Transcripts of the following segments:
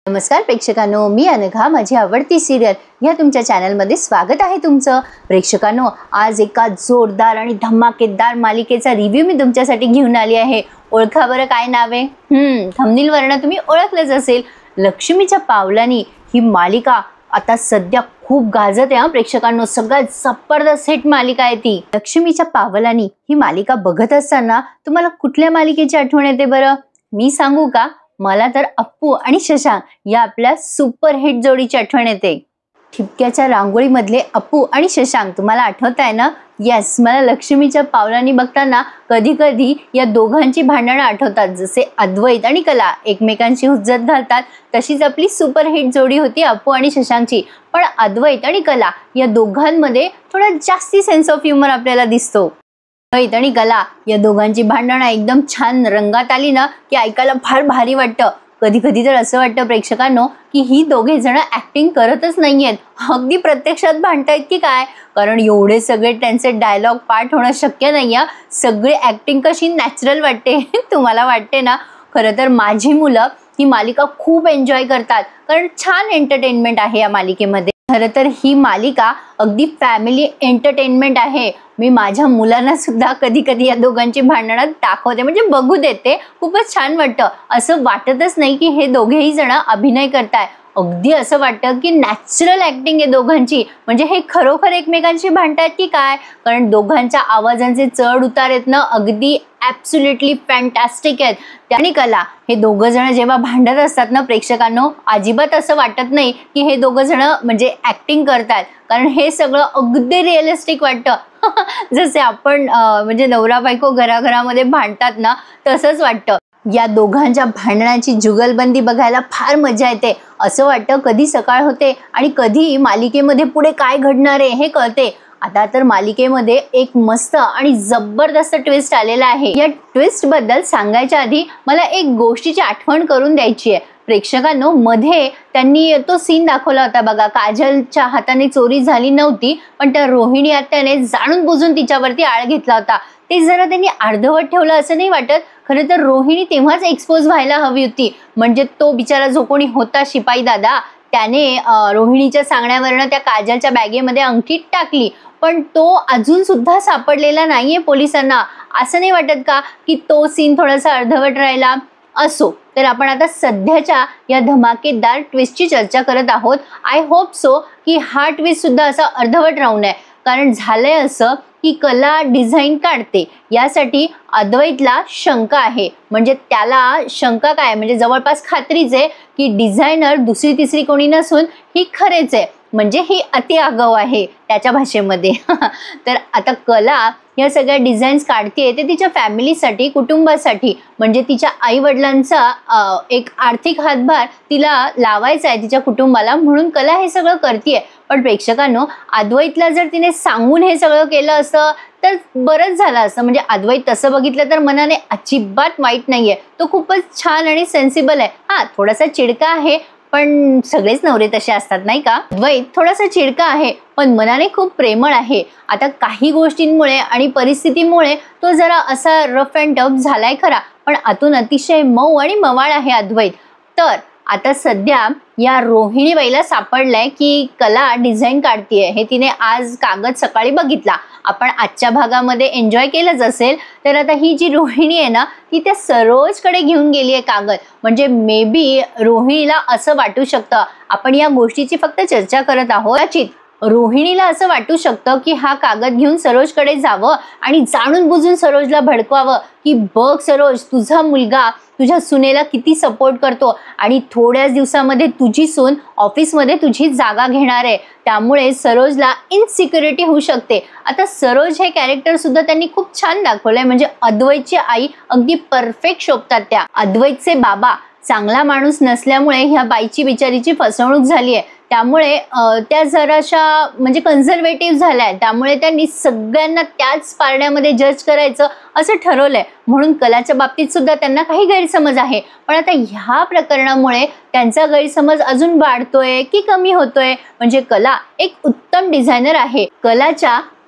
नमस्कार प्रेक्षकांनो, मी अनघा, माझी आवडती सिरियल या तुमच्या चॅनलमध्ये स्वागत आहे तुमचं। प्रेक्षकांनो, आज एका जोरदार आणि धमाकेदार मालिकेचा रिव्ह्यू मी तुमच्यासाठी घेऊन आली आहे। ओळखा बरं काय नाव आहे? थंबनेलवरनं तुम्ही ओळखलंच असेल, लक्ष्मीच्या पावलांनी ही मालिका आता सध्या खूप गाजत आहे। प्रेक्षकांनो, सगळ्यात जबरदस्त हिट मालिका आहे ती लक्ष्मीच्या पावलांनी। ही मालिका बघत असताना तुम्हाला कुठल्या मालिकेची आठवण येते बरं? मी सांगू का? मला तर अप्पू आणि शशांक या आपल्या सुपरहिट जोडीची आठवण येते। ठिपक्याच्या रांगोळीमधले अप्पू आणि शशांक तुम्हाला आठवत आहे ना? येस, मला लक्ष्मीच्या पावलांनी बघताना कधी कधी या दोघांची भांडणं आठवतात। जसे अद्वैत आणि कला एकमेकांची हुज्जत घालतात, तशीच आपली सुपरहिट जोडी होती अप्पू आणि शशांकची। पण अद्वैत आणि कला या दोघांमध्ये थोडा जास्ती सेन्स ऑफ ह्युमर आपल्याला दिसतो। अद्वैत आणि कला या दोघांची भांडणं एकदम छान रंगात आली ना की ऐकायला फार भारी वाटतं। कधी कधी तर असं वाटतं प्रेक्षकांनो की ही दोघे जण ऍक्टिंग करतच नाहीयेत, अगदी प्रत्यक्षात भांडतायत की काय, कारण एवढे सगळे त्यांचे डायलॉग पाठ होणं शक्य नाहीये। सगळी ऍक्टिंग कशी नॅचरल वाटते तुम्हाला वाटते ना? खरं तर माझी मुलं ही मालिका खूप एन्जॉय करतात, कारण छान एंटरटेनमेंट आहे या मालिकेमध्ये। खरं तर ही मालिका अगदी फॅमिली एंटरटेनमेंट आहे। मी माझ्या मुलांना सुद्धा कधी कधी या दोघांची भांडणं दाखवते, म्हणजे बघू देते। खूपच छान वाटतं, असं वाटतच नाही की हे दोघेही जण अभिनय करताय। अगदी असं वाटतं की नॅचरल ऍक्टिंग आहे दोघांची, म्हणजे हे खरोखर एकमेकांशी भांडतायत की काय, कारण दोघांच्या आवाजांचे चढ उतार आहेत ना अगदी ॲब्सोल्युटली फॅन्टॅस्टिक आहेत। आणि कला हे दोघं जण जेव्हा भांडत असतात ना प्रेक्षकांनो, अजिबात असं वाटत नाही की हे दोघं जण म्हणजे ऍक्टिंग करतात, कारण हे सगळं अगदी रिअलिस्टिक वाटतं। जसे आपण म्हणजे नवरा बायको घराघरामध्ये भांडतात ना, तसंच वाटतं। या दोघांच्या भांडणाची जुगलबंदी बघायला फार मजा येते। असं वाटतं कधी सकाळ होते आणि कधी मालिकेमध्ये पुढे काय घडणार आहे हे कळते। आता तर मालिकेमध्ये एक मस्त आणि जबरदस्त ट्विस्ट आलेला आहे। या ट्विस्ट बद्दल सांगायच्या आधी मला एक गोष्टीची आठवण करून द्यायची आहे प्रेक्षकांनो। मध्ये त्यांनी तो सीन दाखवला होता बघा, काजलच्या हाताने चोरी झाली नव्हती, पण त्या रोहिणी आत्याने जाणून बुजून तिच्यावरती आळ घेतला होता। ते जरा त्यांनी अर्धवट ठेवलं असं नाही वाटत? खरं तर रोहिणी तेव्हाच एक्सपोज व्हायला हवी होती, म्हणजे तो बिचारा जो कोणी होता शिपाई दादा, त्याने रोहिणीच्या सांगण्यावरनं त्या काजलच्या बॅगेमध्ये अंगठी टाकली, पण तो अजून सुद्धा सापडलेला नाहीये पोलिसांना। असं नाही वाटत का की तो सीन थोडासा अर्धवट राहिला? असो, तर आपण आता सध्याच्या या धमाकेदार ट्विस्टची चर्चा करत आहोत। आय होप सो की हा ट्विस्ट सुद्धा असा अर्धवट राहू नये, कारण झालंय असं की कला डिझाईन काढते, यासाठी अद्वैतला शंका आहे। म्हणजे त्याला शंका काय, म्हणजे जवळपास खात्रीच आहे की डिझायनर दुसरी तिसरी कोणी नसून ही खरेच आहे, म्हणजे ही अति आगाऊ आहे त्याच्या भाषेमध्ये। तर आता कला या सगळ्या डिझाईन्स काढते ते तिच्या फॅमिलीसाठी, कुटुंबासाठी, म्हणजे तिच्या आई वडिलांचा एक आर्थिक हातभार तिला लावायचा आहे तिच्या कुटुंबाला, म्हणून कला हे सगळं करते। पण प्रेक्षकांनो, अद्वैतला जर तिने सांगून हे सगळं केलं असतं तर बरंच झालं असतं। म्हणजे अद्वैत तसं बघितलं तर मनाने अजिबात वाईट नाहीये, तो खूपच छान आणि सेन्सिबल आहे। हा, थोडासा चिडका आहे, पण सगळेच नवरे तसे असतात नाही का? अद्वैत थोडासा चिडका आहे, पण मनाने खूप प्रेमळ आहे। आता काही गोष्टींमुळे आणि परिस्थितीमुळे तो जरा असा रफ अँड टफ झालाय खरा, पण आतून अतिशय मऊ आणि मवाळ आहे अद्वैत। तर आता सध्या या रोहिणी बाईला सापडलंय की कला डिझाईन काढतीये, हे तिने आज कागद सकाळी बघितला। आपण आजच्या भागामध्ये एन्जॉय केलंच असेल, तर आता ही जी रोहिणी आहे ना, ती त्या सरोजकडे घेऊन गेली आहे कागद। म्हणजे मे बी रोहिणीला असं वाटू शकतं, आपण या गोष्टीची फक्त चर्चा करत आहोत, कदाचित रोहिणीला असं वाटू शकतं की हा कागद घेऊन सरोजकडे जावं आणि जाणून बुजून सरोजला भडकवावं की बघ सरोज, तुझा मुलगा तुझ्या सुनेला किती सपोर्ट करतो आणि थोड्याच दिवसामध्ये तुझी सून ऑफिसमध्ये तुझी जागा घेणार आहे, त्यामुळे सरोजला इनसिक्युरिटी होऊ शकते। आता सरोज हे कॅरेक्टर सुद्धा त्यांनी खूप छान दाखवलंय, म्हणजे अद्वैतची आई अगदी परफेक्ट शोभतात त्या। अद्वैतचे बाबा चांगला माणूस नसल्यामुळे ह्या बाईची बिचारीची फसवणूक झाली आहे, त्यामुळे त्या जराशा म्हणजे कन्झर्वेटिव्ह झाल्या, त्यामुळे त्यांनी सगळ्यांना त्याच पारड्यामध्ये जज करायचं असं ठरवलंय। म्हणून कलाच्या बाबतीत सुद्धा त्यांना काही गैरसमज आहे, पण आता ह्या प्रकरणामुळे त्यांचा गैरसमज अजून वाढतोय की कमी होतोय? म्हणजे कला एक उत्तम डिझायनर आहे,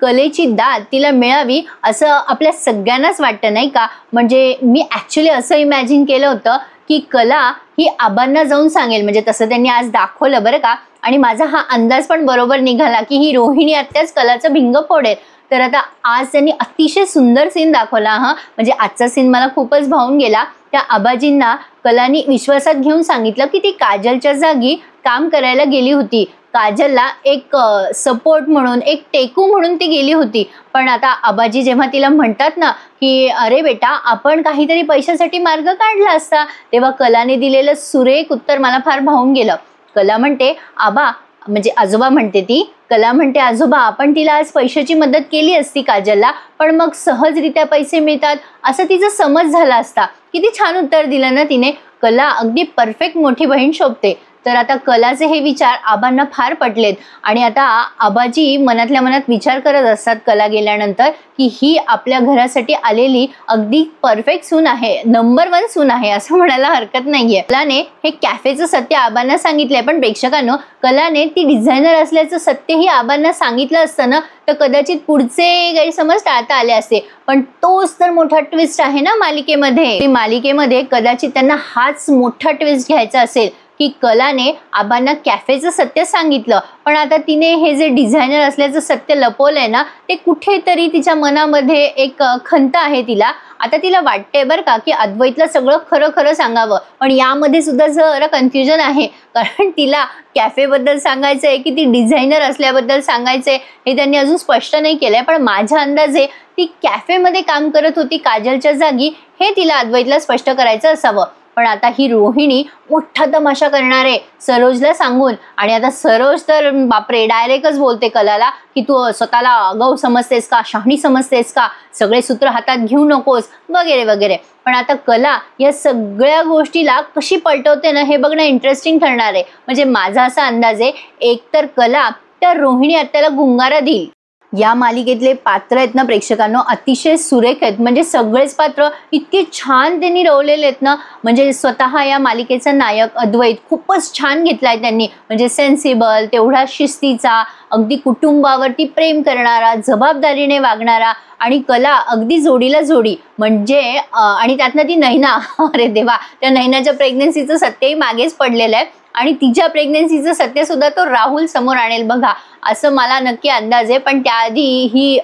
कलेची दाद तिला मिळावी असं आपल्या सगळ्यांनाच वाटतं नाही का? म्हणजे मी ॲक्च्युली असं इमॅजिन केलं होतं की कला ही आबांना जाऊन सांगेल, म्हणजे तसं त्यांनी आज दाखवलं बरं का. आणि माझा हा अंदाज पण बरोबर निघाला की ही रोहिणी आत्याच कलाचं भिंग फोडेल. तर आता आज त्यांनी अतिशय सुंदर सीन दाखवला म्हणजे आजचा सीन मला खूपच भावून गेला. त्या आबाजींना कलानी विश्वासात घेऊन सांगितलं की ती काजलच्या जागी काम करायला गेली होती. काजलला एक सपोर्ट म्हणून, एक टेकू म्हणून ती गेली होती. पण आता आबाजी जेव्हा तिला म्हणतात ना की अरे बेटा, आपण काहीतरी पैशासाठी मार्ग काढला असता, तेव्हा कलाने दिलेलं सुरेख उत्तर मला फार भावून गेलं. कला म्हणते आबा, म्हणजे आजोबा म्हणते ती, कला म्हणते आजोबा, आपण तिला आज पैशाची मदत केली असती काजलला, पण मग सहजरित्या पैसे मिळतात असं तिचा समज झाला असता. किती छान उत्तर दिलं ना तिने. कला अगदी परफेक्ट मोठी बहीण शोभते. तर आता कलाचे हे विचार आबांना फार पटलेत आणि आता आबाजी मनातल्या मनात विचार करत असतात कला गेल्यानंतर की ही आपल्या घरासाठी आलेली अगदी परफेक्ट सून आहे, नंबर 1 सून आहे असं म्हणायला हरकत नाहीये. कलाने हे कॅफेचं सत्य आबांना सांगितलंय, पण प्रेक्षकांनो, कलाने ती डिझायनर असल्याचं सत्यही आबांना सांगितलं असतं ना तर कदाचित पुढचे गैरसमज टाळता आले असते. पण तोच तर मोठा ट्विस्ट आहे ना मालिकेमध्ये. मालिकेमध्ये कदाचित त्यांना हाच मोठा ट्विस्ट घ्यायचा असेल की कलाने आबांना कॅफेचं सत्य सांगितलं, पण आता तिने हे जे डिझायनर असल्याचं सत्य लपवलंय ना ते कुठेतरी तिच्या मनामध्ये एक खंत आहे तिला. आता तिला वाटते बरं का की अद्वैतला सगळं खरं खरं सांगावं, पण यामध्ये सुद्धा जरा कन्फ्युजन आहे. कारण तिला कॅफेबद्दल सांगायचंय की ती डिझायनर असल्याबद्दल सांगायचंय हे त्यांनी अजून स्पष्ट नाही केलंय. पण माझ्या अंदाजे ती कॅफेमध्ये काम करत होती काजलच्या जागी, हे तिला अद्वैतला स्पष्ट करायचं असावं. पण आता ही रोहिणी मोठा तमाशा करणार आहे सरोजला सांगून. आणि आता सरोज तर बापरे डायरेक्टच बोलते कलाला की तू स्वतःला आगाऊ समजतेस का, शहाणी समजतेस का, सगळे सूत्र हातात घेऊ नकोस वगैरे वगैरे. पण आता कला या सगळ्या गोष्टीला कशी पलटवते ना हे बघणं इंटरेस्टिंग ठरणार आहे. म्हणजे माझा असा अंदाज आहे, एकतर कला त्या रोहिणी आत्याला गुंगारा देईल. या मालिकेतले पात्र आहेत ना प्रेक्षकांनो अतिशय सुरेख आहेत. म्हणजे सगळेच पात्र इतके छान त्यांनी रवलेले आहेत ना. म्हणजे स्वतः या मालिकेचा नायक अद्वैत खूपच छान घेतलाय त्यांनी. म्हणजे सेन्सिबल, तेवढा शिस्तीचा, अगदी कुटुंबावरती प्रेम करणारा, जबाबदारीने वागणारा, आणि कला अगदी जोडीला जोडी. म्हणजे आणि त्यातनं ती नैना, अरे देवा, त्या नैनाच्या प्रेग्नन्सीचं सत्यही मागेच पडलेलं आहे आणि तिच्या प्रेग्नन्सीचं सत्य सुद्धा तो राहुल समोर आणेल बघा, असं मला नक्की अंदाज आहे. पण त्याआधी ही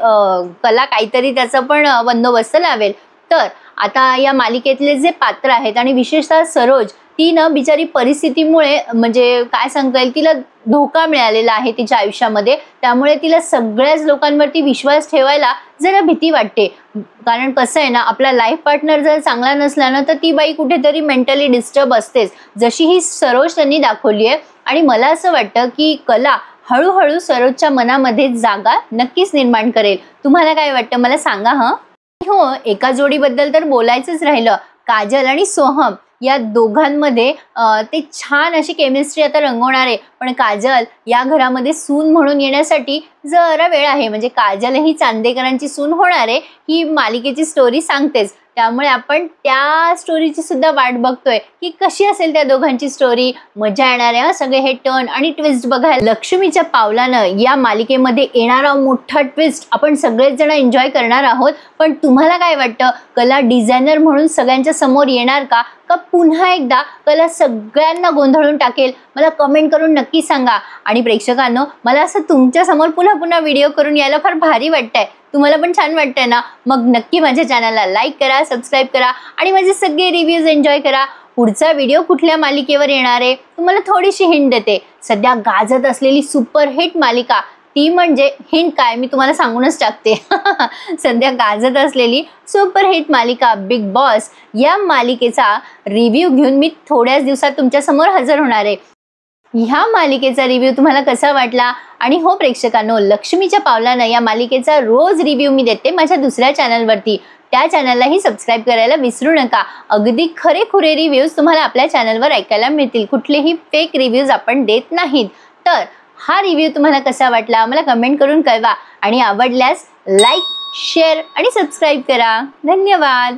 कला काहीतरी त्याचा पण बंदोबस्त लावेल. तर आता या मालिकेतले जे पात्र आहेत आणि विशेषतः सरोज, ती ना बिचारी परिस्थितीमुळे, म्हणजे काय सांगता येईल, तिला धोका मिळालेला आहे तिच्या आयुष्यामध्ये. त्यामुळे तिला सगळ्याच लोकांवरती विश्वास ठेवायला जरा भीती वाटते. कारण कसं आहे ना, आपला लाईफ पार्टनर जर चांगला नसला ना तर ती बाई कुठेतरी मेंटली डिस्टर्ब असतेच, जशी ही सरोज त्यांनी दाखवली आहे. आणि मला असं वाटतं की कला हळूहळू सरोजच्या मनामध्ये जागा नक्कीच निर्माण करेल. तुम्हाला काय वाटतं मला सांगा हं. हो, एका जोडीबद्दल तर बोलायचंच राहिलं, काजल आणि सोहम या दोघांमध्ये ते छान अशी केमिस्ट्री आता रंगवणार आहे. पण काजल या घरामध्ये सून म्हणून येण्यासाठी जरा वेळ आहे. म्हणजे काजल ही चांदेकरांची सून होणार आहे, ही मालिकेची स्टोरी सांगतेच. त्यामुळे आपण त्या स्टोरीची सुद्धा वाट बघतोय की कशी असेल त्या दोघांची स्टोरी. मजा येणार आहे सगळे हे टर्न आणि ट्विस्ट बघायला. लक्ष्मीच्या पावलानं या मालिकेमध्ये येणारा मोठा ट्विस्ट आपण सगळेच जण एन्जॉय करणार आहोत. पण तुम्हाला काय वाटतं, कला डिझायनर म्हणून सगळ्यांच्या समोर येणार का पुन्हा एकदा कला सगळ्यांना गोंधळून टाकेल? मला कमेंट करून नक्की सांगा. आणि प्रेक्षकांनो, मला असं तुमच्या समोर पुन्हा पुन्हा व्हिडिओ करून यायला फार भारी वाटतंय. तुम्हाला पण छान वाटतंय ना? मग नक्की माझ्या चॅनलला लाईक करा, सबस्क्राईब करा आणि माझे सगळे रिव्ह्यूज एन्जॉय करा. पुढचा व्हिडिओ कुठल्या मालिकेवर येणार आहे तुम्हाला थोडीशी हिंट देते. सध्या गाजत असलेली सुपरहिट मालिका, ती म्हणजे हिंट काय मी तुम्हाला सांगूनच टाकते. सध्या गाजत असलेली सुपरहिट मालिका बिग बॉस या मालिकेचा रिव्ह्यू घेऊन मी थोड्याच दिवसात तुमच्या समोर हजर होणार आहे. ह्या मालिकेचा रिव्ह्यू तुम्हाला कसा वाटला? आणि हो प्रेक्षकांनो, लक्ष्मीच्या पावलानं या मालिकेचा रोज रिव्ह्यू मी देते माझ्या दुसऱ्या चॅनलवरती. त्या चॅनललाही सबस्क्राईब करायला विसरू नका. अगदी खरेखुरे रिव्ह्यूज तुम्हाला आपल्या चॅनलवर ऐकायला मिळतील. कुठलेही फेक रिव्ह्यूज आपण देत नाहीत. तर हा रिव्ह्यू तुम्हाला कसा वाटला मला कमेंट करून कळवा आणि आवडल्यास लाईक, शेअर आणि सबस्क्राईब करा. धन्यवाद.